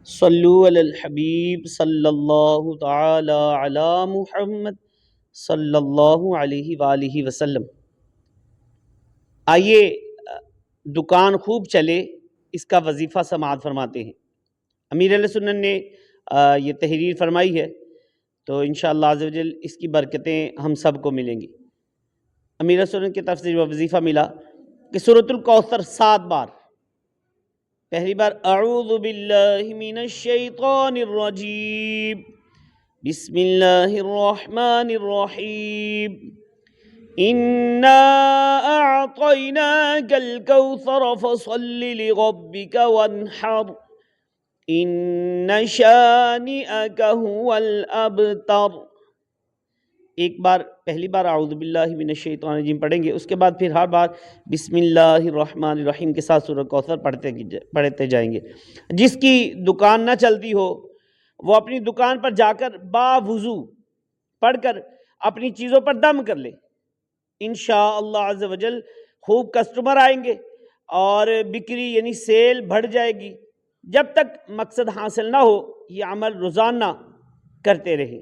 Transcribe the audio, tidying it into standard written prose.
صلو علی الحبیب صلی اللہ تعالی علی محمد صلی اللہ علیہ وآلہ وسلم۔ آئیے دکان خوب چلے اس کا وظیفہ سماعت فرماتے ہیں۔ امیر علیہ سنت نے یہ تحریر فرمائی ہے، تو انشاءاللہ عز و جل اس کی برکتیں ہم سب کو ملیں گی۔ امیر علیہ سنت کی طرف سے جو وظیفہ ملا کہ سورۃ الکوثر 7 بار، پہلی بار اعوذ باللہ من الشیطان الرجیم بسم اللہ الرحمن الرحیم انا اعطیناک الکوثر فصل لربک وانحر ان شانئک هو الابتر۔ ایک بار پہلی بار اعوذ باللہ من الشیطان الرجیم پڑھیں گے، اس کے بعد پھر ہر بار بسم اللہ الرحمن الرحیم کے ساتھ سورہ کوثر پڑھتے جائیں گے۔ جس کی دکان نہ چلتی ہو وہ اپنی دکان پر جا کر باوضو پڑھ کر اپنی چیزوں پر دم کر لے، انشاءاللہ عز و جل خوب کسٹمر آئیں گے اور بکری یعنی سیل بڑھ جائے گی۔ جب تک مقصد حاصل نہ ہو یہ عمل روزانہ کرتے رہیں۔